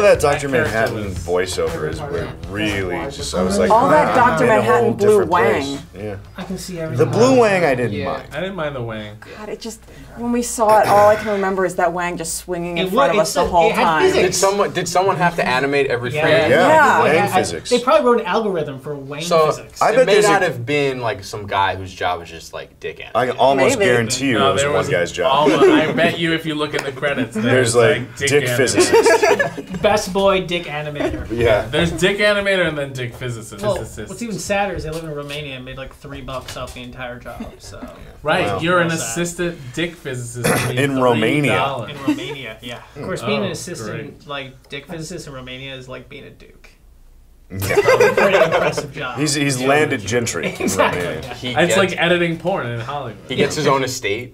that Dr. Manhattan voiceover is really just, I was like, all that Dr. Manhattan blue wang. Yeah. I can see everything. The blue wang I didn't mind. I didn't mind the wang. God, it just, when we saw it, all I can remember is that wang just swinging in front of us the whole time. Did someone have to animate every frame? Yeah, wang physics. They probably wrote an algorithm for wang physics. I it bet may not a, have been like some guy whose job was just like dick animation. I can almost guarantee you it was one guy's job. I bet you if you look in the credits, there's like dick physicist. Best boy dick animator. Yeah. There's dick animator and then dick physicist. Well, what's even sadder is they live in Romania and made like $3 off the entire job. So right, you're an assistant dick physicist in Romania. In Romania, yeah. Of course, being an assistant like dick physicist in Romania is like being a duke. Yeah. Pretty impressive job. He's landed gentry. Exactly. Yeah. It's like editing porn in Hollywood. He gets his own estate.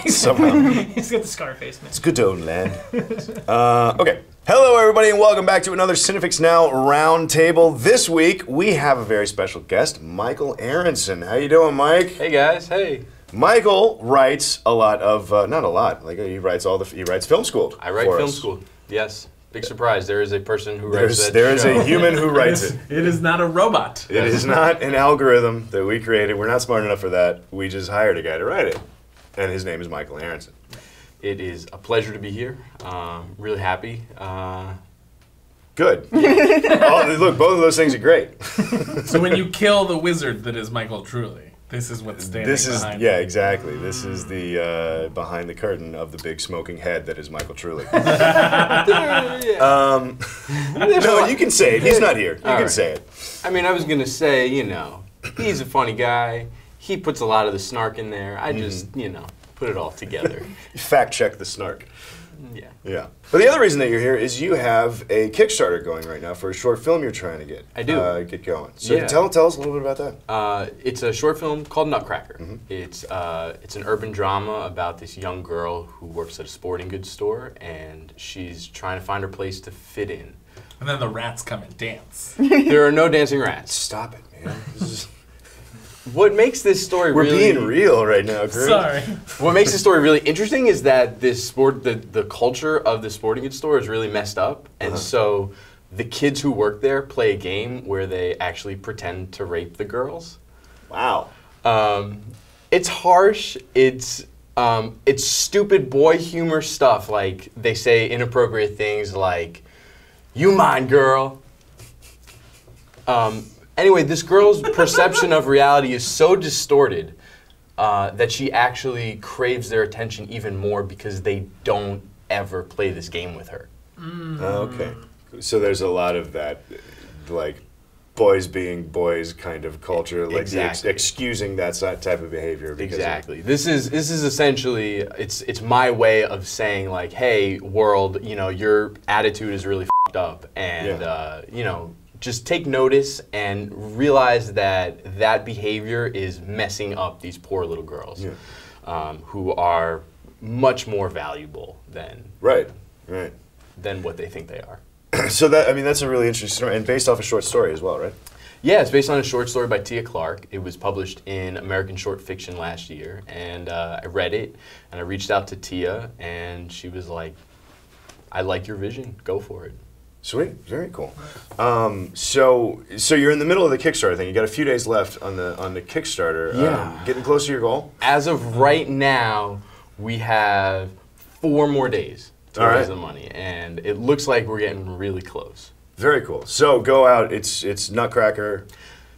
Somehow. He's got the Scarface man. It's good to own land. Okay. Hello, everybody, and welcome back to another CineFix Now Roundtable. This week, we have a very special guest, Michael Aronson. How you doing, Mike? Hey, guys. Hey. Michael writes a lot of, not a lot, like he writes Film School. I write Film School, yes. Big surprise, there is a person who writes that There is a human who writes it. It is not a robot. It is not an algorithm that we created. We're not smart enough for that. We just hired a guy to write it. And his name is Michael Aronson. It is a pleasure to be here. Really happy. Good. Look, both of those things are great. So when you kill the wizard that is Michael Truly, this is what's standing behind yeah, exactly. This is the behind the curtain of the big smoking head that is Michael Truly. No, you can say it. He's not here. You can say it. I mean, I was going to say, you know, he's a funny guy. He puts a lot of the snark in there. I just, you know, put it all together. Fact check the snark. Yeah. Yeah. But the other reason that you're here is you have a Kickstarter going right now for a short film you're trying to get. I do. Get going. So tell us a little bit about that. It's a short film called Nutcracker. It's an urban drama about this young girl who works at a sporting goods store, and she's trying to find her place to fit in. And then the rats come and dance. There are no dancing rats. Stop it, man. What makes this story We're being real right now, Chris. Sorry. What makes this story really interesting is that this the culture of the sporting goods store is really messed up, and so the kids who work there play a game where they actually pretend to rape the girls. Wow. It's harsh. It's stupid boy humor stuff. Like they say inappropriate things like, "You mind, girl." Anyway, this girl's perception of reality is so distorted that she actually craves their attention even more because they don't ever play this game with her. Okay. So there's a lot of that, like, boys being boys kind of culture, like excusing that type of behavior. Exactly. This is essentially, it's my way of saying, like, hey, world, you know, your attitude is really f***ed up, and, you know, just take notice and realize that that behavior is messing up these poor little girls who are much more valuable than than what they think they are. So that, I mean, that's a really interesting story, and based off a short story as well, right? Yeah, it's based on a short story by Tia Clark. It was published in American Short Fiction last year, and I read it, and I reached out to Tia, and she was like, I like your vision, go for it. Sweet, very cool. So you're in the middle of the Kickstarter thing. You got a few days left on the Kickstarter. Yeah. Getting close to your goal? As of right now, we have 4 more days to raise the money, and it looks like we're getting really close. Very cool. So go out. It's Nutcracker.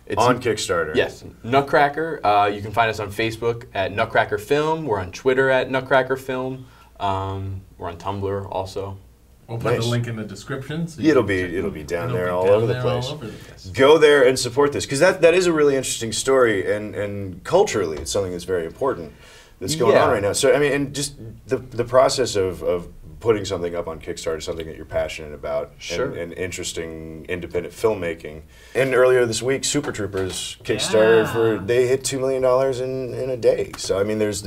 It's on Kickstarter. Yes, Nutcracker. You can find us on Facebook at Nutcracker Film. We're on Twitter at Nutcracker Film. We're on Tumblr also. We'll put the link in the description. So it'll be down there all over the place. Go there and support this, because that is a really interesting story, and culturally it's something that's very important that's going on right now. So I mean, and just the process of putting something up on Kickstarter, something that you're passionate about, and interesting independent filmmaking. And earlier this week, Super Troopers Kickstarter they hit $2 million in a day. So I mean, there's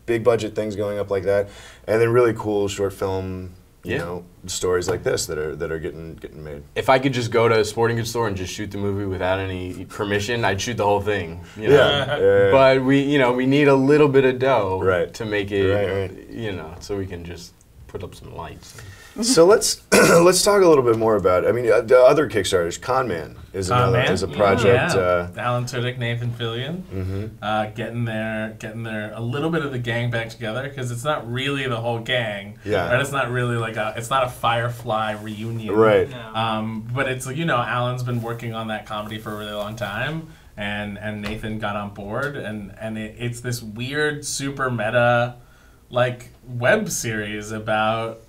big budget things going up like that, and then really cool short film. You know, stories like this that are getting made. If I could just go to a sporting goods store and just shoot the movie without any permission, I'd shoot the whole thing. You know? But we need a little bit of dough to make it, you know, so we can just put up some lights. So let's talk a little bit more about. I mean, the other Kickstarters. Conman is a project. Alan Tudyk, Nathan Fillion, getting their a little bit of the gang back together, because it's not really the whole gang. Yeah. Right? It's not really like it's not a Firefly reunion. Right. No. But it's Alan's been working on that comedy for a really long time, and Nathan got on board, and it's this weird super meta like web series about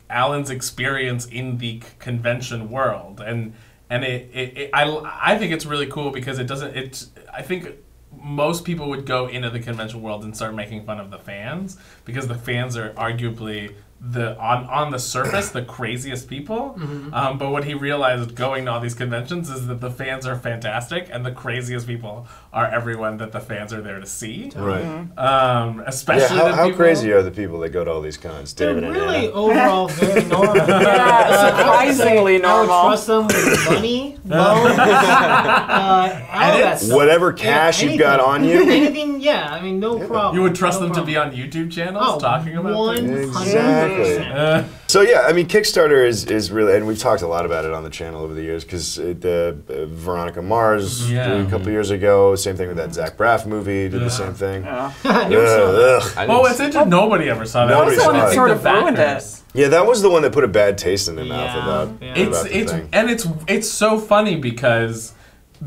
Alan's experience in the convention world, and I think it's really cool because I think most people would go into the convention world and start making fun of the fans, because the fans are arguably on the surface the craziest people, but what he realized going to all these conventions is that the fans are fantastic, and the craziest people are everyone that the fans are there to see. Right. Especially how crazy are the people that go to all these cons? David They're and really Anna? overall very normal. Surprisingly I would normal. trust them with money, loans, all that stuff. Whatever cash you've got on you. Anything, yeah. I mean, no problem. You would trust no them problem. to be on YouTube channels talking about 100%. Exactly. So yeah, I mean, Kickstarter is really, and we've talked a lot about it on the channel over the years, because Veronica Mars did a couple years ago. Same thing with that Zach Braff movie. Did the same thing. It's interesting. Nobody ever saw that. Nobody That was the one saw that it. sort of ruined it. Yeah, that was the one that put a bad taste in their mouth about the thing. It's so funny because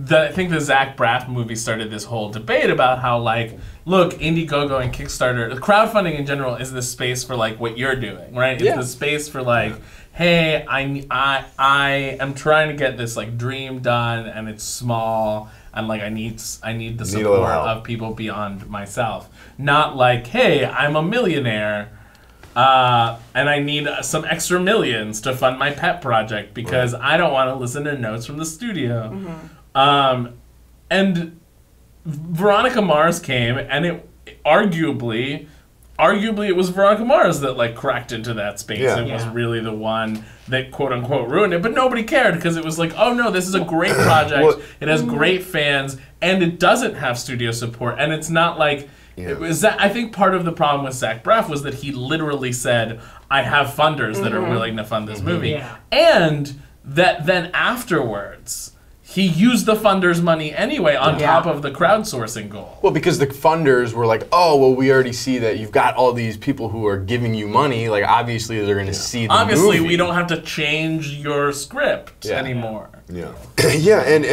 I think the Zach Braff movie started this whole debate about how, like, look, Indiegogo and Kickstarter, crowdfunding in general is the space for like what you're doing, right? It's the space for like, hey, I am trying to get this like dream done, and it's small, and like I need the support of people beyond myself. Not like, hey, I'm a millionaire, and I need some extra millions to fund my pet project because I don't want to listen to notes from the studio. And Veronica Mars came, and it arguably it was Veronica Mars that like cracked into that space and was really the one that quote unquote ruined it. But nobody cared, because it was like, oh no, this is a great project. It has great fans, and it doesn't have studio support, and it's not like. It was that, I think part of the problem with Zach Braff was that he literally said, I have funders that are willing to fund this movie. And that then afterwards, he used the funders' money anyway on top of the crowdsourcing goal. Well, because the funders were like, oh, well, we already see that you've got all these people who are giving you money. Like, obviously, they're going to see the movie. We don't have to change your script anymore. Yeah, and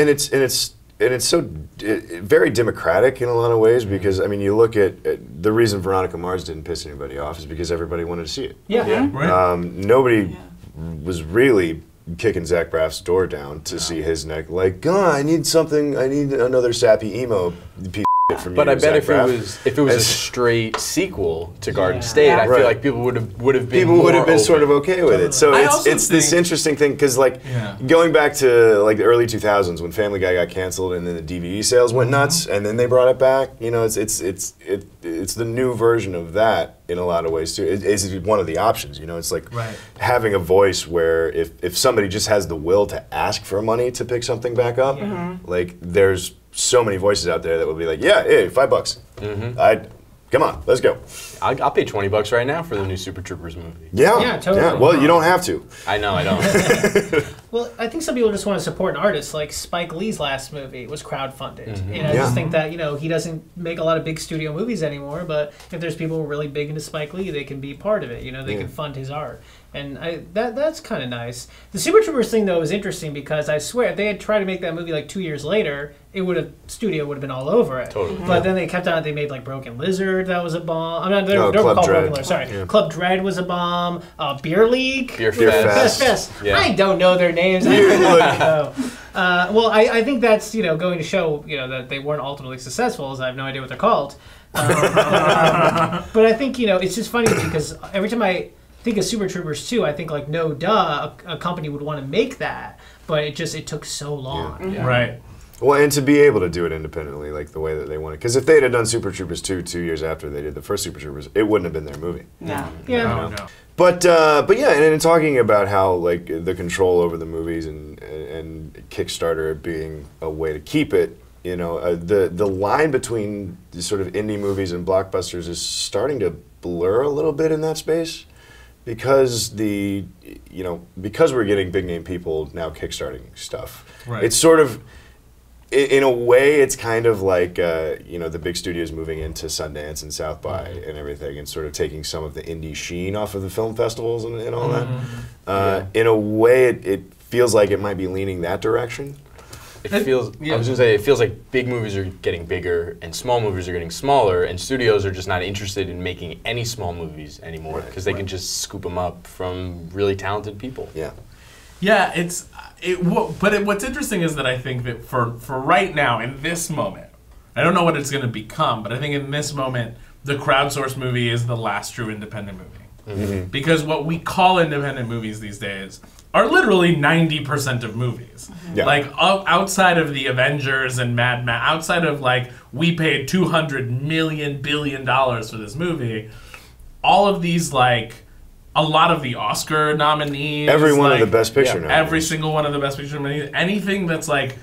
it's so very democratic in a lot of ways, because I mean, you look at the reason Veronica Mars didn't piss anybody off is because everybody wanted to see it. Nobody was really kicking Zach Braff's door down to see his neck. Like, I need another sappy emo piece of shit from you. But I bet Zach if Braff. it was a straight sequel to Garden State, I feel like people would have been sort of okay with it. So it's this interesting thing, because like going back to like the early 2000s when Family Guy got canceled and then the DVD sales went nuts, and then they brought it back. You know, it's the new version of that in a lot of ways too. It's one of the options. You know, it's like having a voice where if somebody just has the will to ask for money to pick something back up, like there's so many voices out there that will be like, hey, $5. Come on, let's go. I'll pay $20 right now for the new Super Troopers movie. Yeah, totally. Yeah. Well, you don't have to. I know, I don't. Well, I think some people just want to support an artist. Like Spike Lee's last movie was crowdfunded. And I just think that, he doesn't make a lot of big studio movies anymore, but if there's people really big into Spike Lee, they can be part of it. They can fund his art. And that's kind of nice. The Super Troopers thing, though, is interesting because I swear, if they had tried to make that movie like 2 years later, studio would have been all over it. Totally. But then they kept on, they made like Broken Lizard, that was a bomb. I'm not, they're Club called Dread. Broken Lizard, sorry. Club Dread was a bomb. Beer League. Beer Fest. Fest. Yeah. I don't know their names. I don't know. Well, I think that's going to show that they weren't ultimately successful, as I have no idea what they're called. But I think it's just funny because every time I think of Super Troopers 2, I think like no duh, a company would want to make that, but it took so long. Right. Well, and to be able to do it independently, like the way that they wanted. Because if they'd have done Super Troopers 2 years after they did the first Super Troopers, it wouldn't have been their movie. No. Yeah. No. But yeah, and in talking about how like the control over the movies and Kickstarter being a way to keep it, you know, the line between the sort of indie movies and blockbusters is starting to blur a little bit in that space, because because we're getting big name people now kickstarting stuff. Right. It's sort of, in a way, it's kind of like you know, the big studios moving into Sundance and South by and everything, and sort of taking some of the indie sheen off of the film festivals and all that. In a way, it feels like it might be leaning that direction. It feels. I was gonna say, it feels like big movies are getting bigger and small movies are getting smaller, and studios are just not interested in making any small movies anymore because they can just scoop them up from really talented people. Yeah. Yeah, what's interesting is that I think that for right now, in this moment, I don't know what it's going to become, but I think in this moment, the crowdsourced movie is the last true independent movie. Mm-hmm. Because what we call independent movies these days are literally 90% of movies. Mm-hmm. Yeah. Like, outside of the Avengers and Mad Max, outside of, like, we paid $200 billion for this movie, all of these, like, a lot of the Oscar nominees. Every one of the Best Picture nominees. Every single one of the Best Picture nominees. Anything that's like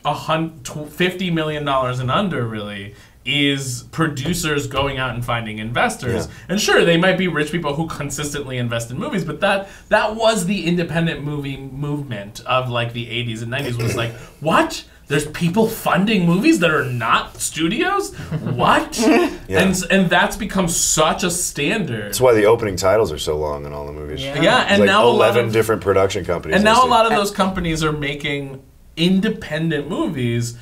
$50 million and under, really, is producers going out and finding investors. Yeah. And sure, they might be rich people who consistently invest in movies, but that was the independent movie movement of like the 80s and 90s, was like, what? There's people funding movies that are not studios? What? Yeah. And that's become such a standard. That's why the opening titles are so long in all the movies. Yeah, and like now 11 different production companies. And now a lot of those companies are making independent movies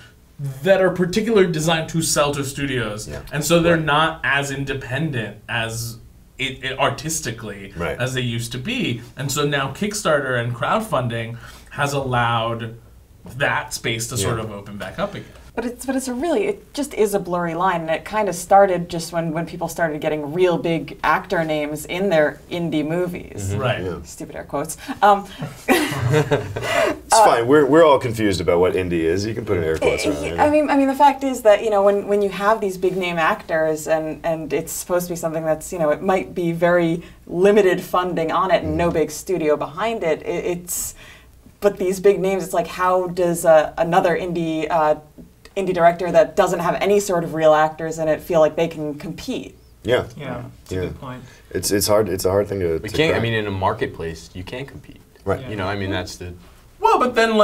that are particularly designed to sell to studios. Yeah. And so they're not as independent as artistically as they used to be. And so now Kickstarter and crowdfunding has allowed that space to sort of open back up again. But it just is a blurry line, and it kind of started just when people started getting real big actor names in their indie movies. Mm-hmm. Right. Yeah. Stupid air quotes. It's fine. We're all confused about what indie is. You can put an air quotes around it. I mean, the fact is that, you know, when you have these big name actors and it's supposed to be something that's, you know, it might be very limited funding on it and no big studio behind it. But these big names, it's like, how does another indie director that doesn't have any sort of real actors in it feel like they can compete? Yeah, that's a good point. It's hard. It's a hard thing to. I mean, in a marketplace, you can't compete. Right. Yeah. You know, I mean, that's the. Well, but then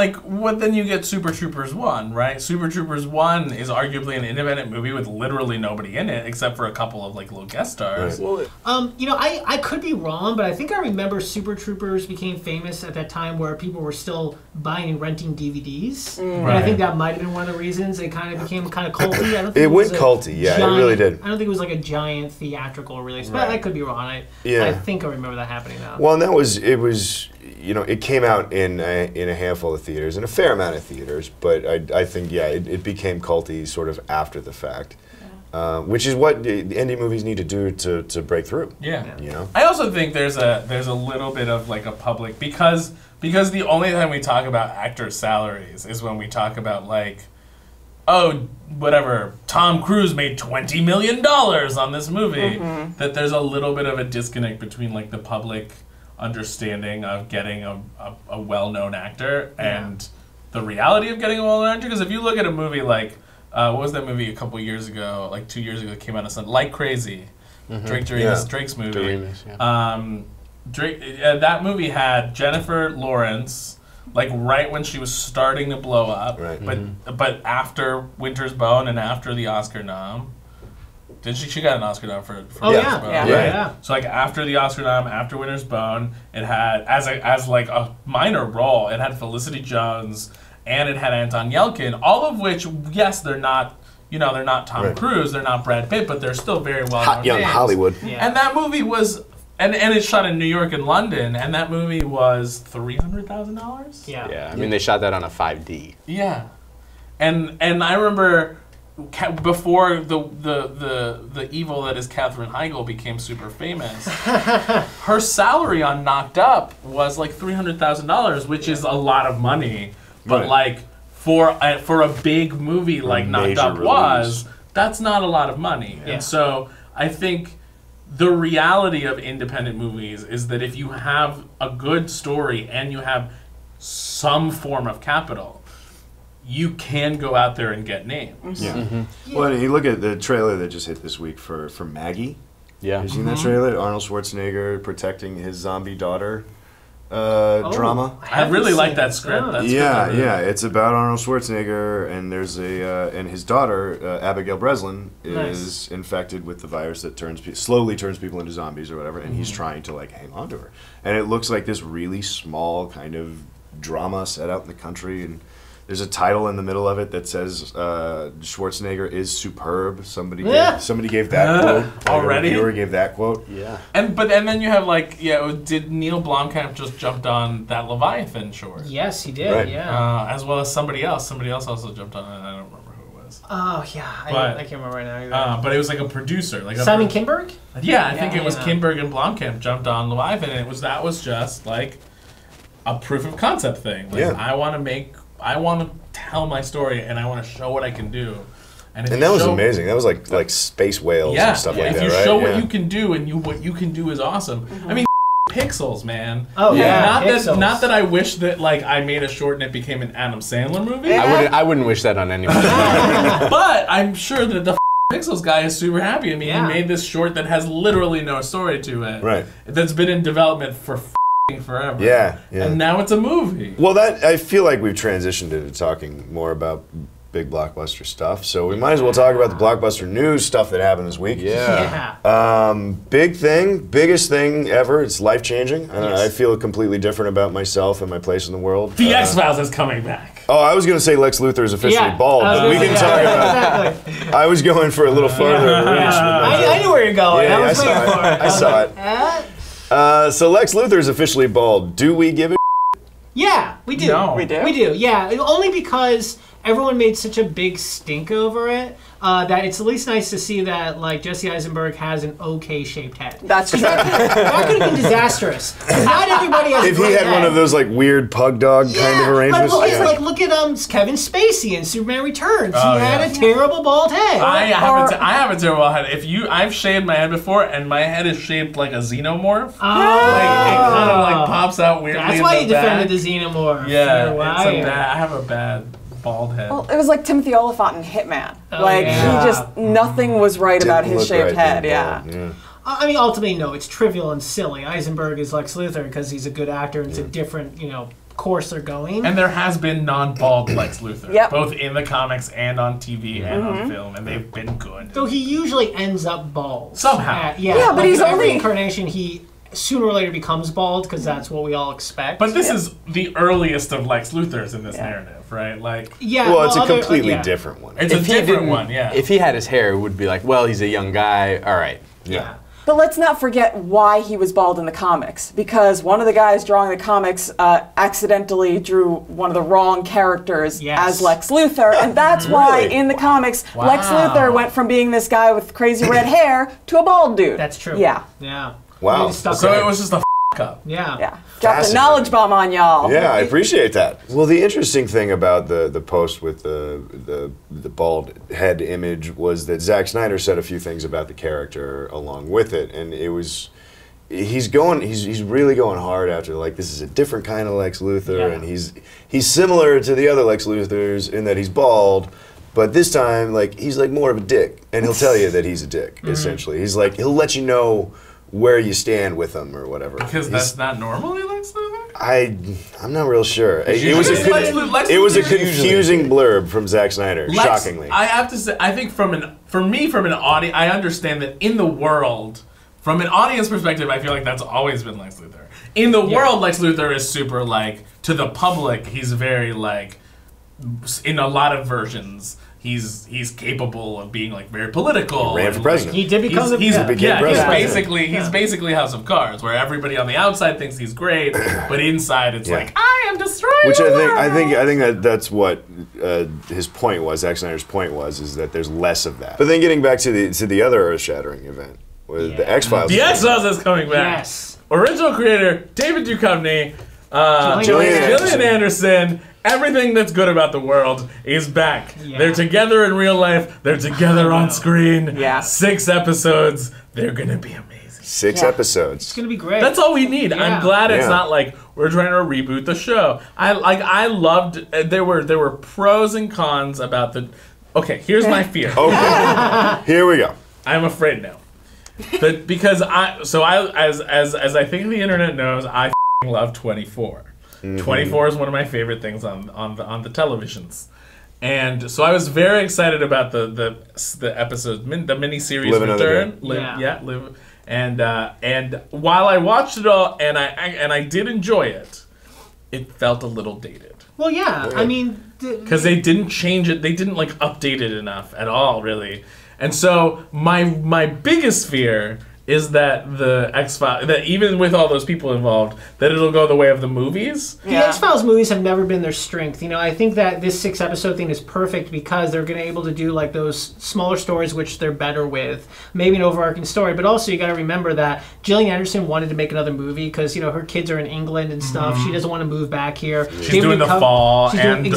then you get Super Troopers 1, right? Super Troopers 1 is arguably an independent movie with literally nobody in it except for a couple of like little guest stars. Right. Well, you know, I could be wrong, but I think I remember Super Troopers became famous at that time where people were still buying and renting DVDs. And I think that might have been one of the reasons it kind of became kind of culty. I don't think it went culty, it really did. I don't think it was like a giant theatrical release, but I could be wrong. I think I remember that happening now. Well, and it was. You know, it came out in a handful of theaters, and a fair amount of theaters, but I think, it became culty sort of after the fact, which is what the indie movies need to do to break through. Yeah. You know? I also think there's a little bit of like a public, because the only time we talk about actors' salaries is when we talk about like, oh, whatever, Tom Cruise made $20 million on this movie, that there's a little bit of a disconnect between like the public understanding of getting a well-known actor and the reality of getting a well-known actor. Because if you look at a movie like, what was that movie a couple years ago, like 2 years ago, that came out of Sun, Like Crazy, Drake's movie. That movie had Jennifer Lawrence, like right when she was starting to blow up, but after Winter's Bone and after the Oscar nom. Did she got an Oscar nom for Winter's Bone? Yeah. So like after the Oscar nom, after Winter's Bone, it had as like a minor role, it had Felicity Jones and it had Anton Yelchin, all of which, yes, they're not Tom Cruise, they're not Brad Pitt, but they're still very well known young names. Hollywood. Yeah. And that movie was and it's shot in New York and London, and that movie was $300,000? Yeah. I mean, they shot that on a 5D. Yeah. And I remember before the evil that is Katherine Heigl became super famous, her salary on Knocked Up was like $300,000, which is a lot of money. But like for a big movie like Knocked Up that's not a lot of money. Yeah. And so I think the reality of independent movies is that if you have a good story and you have some form of capital, you can go out there and get names. Yeah. Well, and you look at the trailer that just hit this week for Maggie. Yeah. Have you seen that trailer? Arnold Schwarzenegger protecting his zombie daughter drama. I really like that script. That's it's about Arnold Schwarzenegger, and there's and his daughter, Abigail Breslin, is infected with the virus that slowly turns people into zombies or whatever, and he's trying to like hang on to her. And it looks like this really small kind of drama set out in the country, and there's a title in the middle of it that says Schwarzenegger is superb. Somebody gave that quote. Already? A viewer gave that quote. Yeah. And then you have did Neil Blomkamp just jumped on that Leviathan short? Yes, he did. Right. Yeah. As well as somebody else. Somebody else also jumped on it. I don't remember who it was. Oh yeah, I can't remember right now either. But it was like a producer, like Simon Kinberg. Yeah, I think it was Kinberg and Blomkamp jumped on Leviathan, and that was just like a proof of concept thing. Like, I want to tell my story, and I want to show what I can do. And that was amazing. That was like space whales and stuff like that, right? If you show what you can do, and what you can do is awesome. I mean, Pixels, man. Oh yeah. Not that I wish that like I made a short and it became an Adam Sandler movie. I wouldn't wish that on anyone. But I'm sure that the Pixels guy is super happy. I mean, he made this short that has literally no story to it. Right. That's been in development for forever. Yeah. And now it's a movie. Well, I feel like we've transitioned into talking more about big blockbuster stuff, so we might as well talk about the blockbuster news stuff that happened this week. Biggest thing ever. It's life-changing. I feel completely different about myself and my place in the world. The X-Files is coming back. Oh, I was going to say Lex Luthor is officially bald, but we can talk about it. Exactly. I was going for a little further reach. I knew where you're going. Yeah, I saw it. So Lex Luthor is officially bald. Do we give a Yeah, we do. No. We do? We do, yeah. Only because everyone made such a big stink over it that it's at least nice to see that like Jesse Eisenberg has an okay-shaped head. That's true. That could have been disastrous. Not everybody has If he had one of those like weird pug dog kind of arrangements. Look at Kevin Spacey in Superman Returns. He had a terrible bald head. I have a terrible head. I've shaved my head before, and my head is shaped like a xenomorph. Like, it kind of like pops out weirdly. That's why you defended the xenomorph. Yeah, I have a bad bald head. Well, it was like Timothy Olyphant in Hitman. He just, nothing was right about his shaped head. Yeah. I mean, ultimately, no, it's trivial and silly. Eisenberg is Lex Luthor because he's a good actor and it's a different, course they're going. And there has been non-bald Lex Luthor, Yep. both in the comics and on TV and on film, and they've been good. So he usually ends up bald. Somehow. Yeah, but he's every only... incarnation, he sooner or later becomes bald because that's what we all expect. But this is the earliest of Lex Luthors in this narrative, right? Like, well, it's a completely different one. It's a different one, yeah. If he had his hair, it would be like, well, he's a young guy. All right. Yeah. But let's not forget why he was bald in the comics. Because one of the guys drawing the comics accidentally drew one of the wrong characters as Lex Luthor. And that's why in the comics, Lex Luthor went from being this guy with crazy red hair to a bald dude. That's true. Yeah. Yeah. Wow. So it was just a up. Yeah. Dropped a knowledge bomb on y'all. Yeah, I appreciate that. Well, the interesting thing about the post with the bald head image was that Zack Snyder said a few things about the character along with it, and it was he's really going hard after, like, this is a different kind of Lex Luthor, and he's similar to the other Lex Luthors in that he's bald. But this time, like, he's like more of a dick, and he'll tell you that he's a dick. Essentially, he's like, he'll let you know where you stand with him or whatever. Because that's not normally Lex Luthor? I'm not real sure. It was a confusing blurb from Zack Snyder, shockingly. I have to say, I think from an audience, I understand that in the world, from an audience perspective, I feel like that's always been Lex Luthor. In the world, Lex Luthor is super, like, to the public, he's very, like, in a lot of versions, he's capable of being, like, very political. He ran for president. He did become He's basically House of Cards, where everybody on the outside thinks he's great, but inside it's like, I am destroying the world. I think that's what his point was. Zack Snyder's point was that there's less of that. But then getting back to the other earth-shattering event with the XFiles. The XFiles is coming back. Yes. Original creator David Duchovny, Gillian Anderson. Everything that's good about the world is back. Yeah. They're together in real life. They're together on screen. Yeah. 6 episodes. They're gonna be amazing. 6 episodes. It's gonna be great. That's all we need. Yeah. I'm glad it's not like we're trying to reboot the show. I loved. There were pros and cons about the. Okay, here's my fear. Okay, here we go. I'm afraid now, but because as I think the internet knows, I love 24. 24 is one of my favorite things on the televisions. And so I was very excited about the episode, the miniseries Return. And while I watched it all and I did enjoy it, it felt a little dated. Well, yeah. I mean, because they didn't change it, they didn't like update it enough at all, really. And so my biggest fear is that the X-Files, that even with all those people involved, that it'll go the way of the movies. The X-Files movies have never been their strength. You know, I think that this 6-episode thing is perfect because they're going to be able to do like those smaller stories, which they're better with. Maybe an overarching story, but also you got to remember that Gillian Anderson wanted to make another movie because, you know, her kids are in England and stuff. She doesn't want to move back here. She's doing The Fall and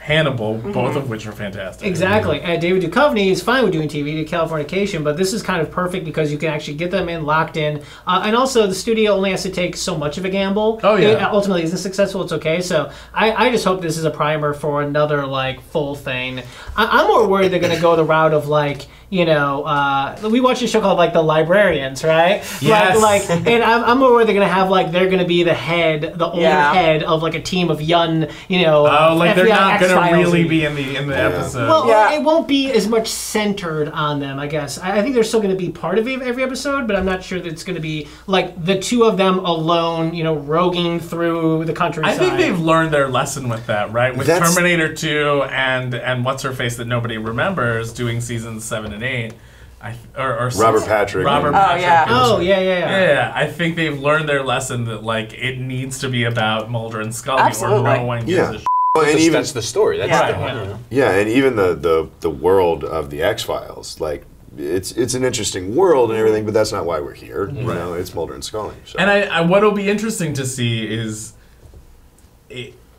Hannibal, both of which are fantastic. Exactly. And David Duchovny is fine with doing TV, to Californication, but this is kind of perfect because you can actually get them in, locked in. And also, the studio only has to take so much of a gamble. Oh, yeah. It ultimately isn't successful, it's okay. So I just hope this is a primer for another, like, full thing. I'm more worried they're going to go the route of, like, you know, we watched a show called, like, The Librarians, right? Yes. And I'm more worried they're going to have, like, they're going to be the head, the older head of, like, a team of young, you know, like, they're not going to really and be in the episode. Well, it won't be as much centered on them, I guess. I think they're still going to be part of every episode, but I'm not sure that it's going to be like the two of them alone, you know, roguing through the countryside. I think they've learned their lesson with that, right? With Terminator 2 and what's her face that nobody remembers doing seasons 7 and 8. Or Robert Patrick. Yeah, I think they've learned their lesson that like it needs to be about Mulder and Scully or no one gives a shit. Well, and even that's the story. That's and even the world of the X-Files, like it's an interesting world and everything, but that's not why we're here. You know, it's Mulder and Scully. So. And I what'll be interesting to see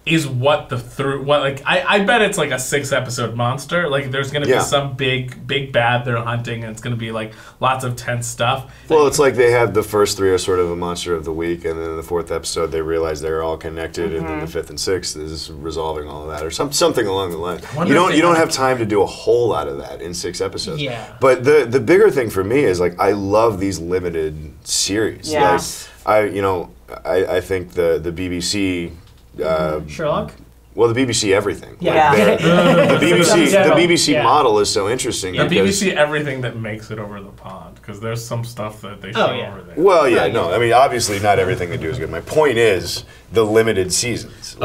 is what I bet it's like a 6-episode monster. Like there's gonna be some big bad they're hunting, and it's gonna be like lots of tense stuff. Well, it's like they have the first 3 are sort of a monster of the week, and then in the 4th episode they realize they're all connected, and then the 5th and 6th is resolving all of that, or something along the line. You don't have time to do a whole lot of that in 6 episodes. Yeah. But the bigger thing for me is like I love these limited series. Yes. Like I think the BBC. Sherlock? Well, the BBC everything. Yeah. Like the BBC model is so interesting. The BBC everything that makes it over the pond, because there's some stuff that they show over there. Well, I mean, obviously not everything they do is good. My point is the limited seasons.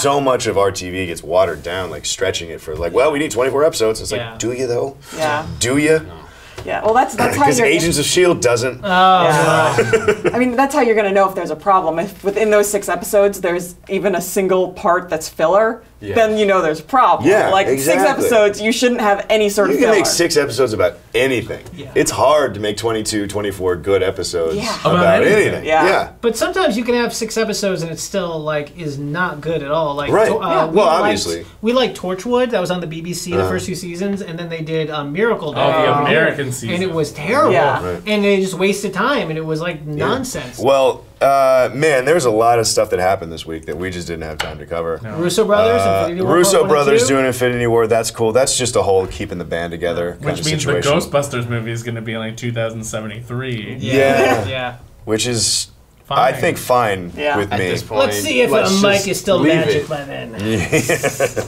So much of our TV gets watered down, like stretching it for like, well, we need 24 episodes. It's like, do you though? Yeah. Do you? No. Yeah, well, that's how because Agents of S.H.I.E.L.D. doesn't. I mean, that's how you're going to know if there's a problem. If within those 6 episodes there's even a single part that's filler, then you know there's a problem. Yeah, like 6 episodes, you shouldn't have any sort of filler. You can make 6 episodes about anything. Yeah. It's hard to make 22, 24 good episodes about anything. Yeah. But sometimes you can have 6 episodes and it still like is not good at all. Like, well, obviously. We liked Torchwood. That was on the BBC the first 2 seasons, and then they did Miracle Day. The American season. And it was terrible. Yeah. And they just wasted time, and it was like nonsense. Well, man, there's a lot of stuff that happened this week that we just didn't have time to cover. No. Russo Brothers, Infinity War. Russo Brothers doing Infinity War. That's cool. That's just a whole keeping the band together kind of situation. Which means the Ghostbusters movie is going to be like 2073. Yeah. Which is, I think, fine with at me. This point, let's see if a mic is still magic by then. Magic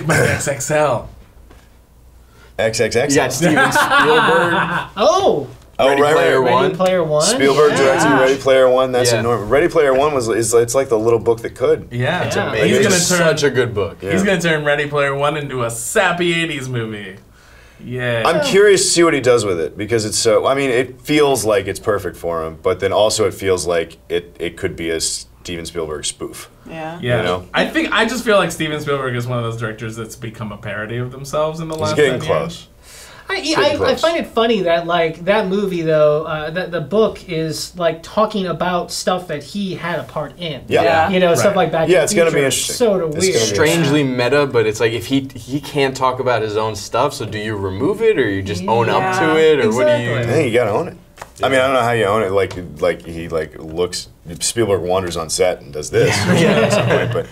by XXL. XXX. You got Steven Spielberg. Ready right. Player One. Spielberg directing Ready Player One. That's enormous. Ready Player One it's like the little book that could. Yeah, it's amazing. He's such a good book. He's gonna turn Ready Player One into a sappy '80s movie. Yeah. I'm curious to see what he does with it, because it's so. I mean, it feels like it's perfect for him, but then also it feels like it could be a Steven Spielberg spoof. Yeah. You know? I just feel like Steven Spielberg is one of those directors that's become a parody of themselves in the last. He's getting close. I find it funny that like that movie though, that the book is like talking about stuff that he had a part in. Yeah. You know, stuff like Back to the Future. it's gonna be interesting. Sort of weird. Strangely meta, but it's like if he can't talk about his own stuff, so do you remove it or you just own up to it, or what do you? I think you gotta own it. I mean, I don't know how you own it. Like he looks. Spielberg wanders on set and does this at some point, but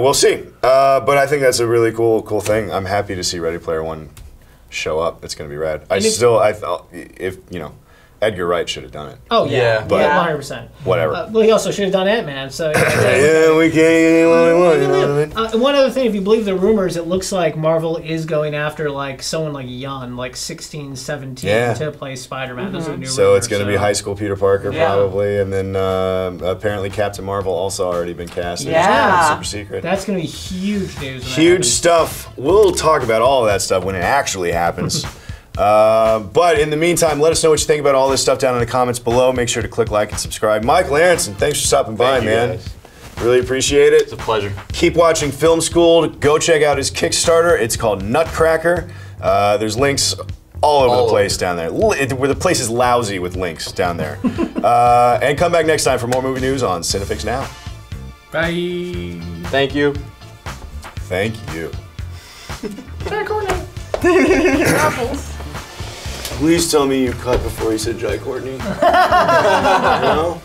we'll see. But I think that's a really cool thing. I'm happy to see Ready Player One show up. It's gonna be rad. I thought if Edgar Wright should have done it. Oh yeah, but 100%. Whatever. Well, he also should have done Ant-Man. So we can't what we want. You know what I mean? One other thing, if you believe the rumors, it looks like Marvel is going after like someone like young, like 16, 17, to play Spider-Man. Those are the new So rumors, it's going to be high school Peter Parker probably, and then apparently Captain Marvel also already been cast. Yeah. Super secret. That's going to be huge news. Huge stuff. We'll talk about all of that stuff when it actually happens. But in the meantime, let us know what you think about all this stuff down in the comments below. Make sure to click like and subscribe. Michael Aronson, thanks for stopping by, man. Guys. Really appreciate it. It's a pleasure. Keep watching Film School. Go check out his Kickstarter. It's called Nutcracker. There's links all over the place down there. Where the place is lousy with links down there. And come back next time for more movie news on CineFix Now. Bye. Thank you. Thank you. Jai Courtney. Please tell me you cut before you said Jai Courtney. No?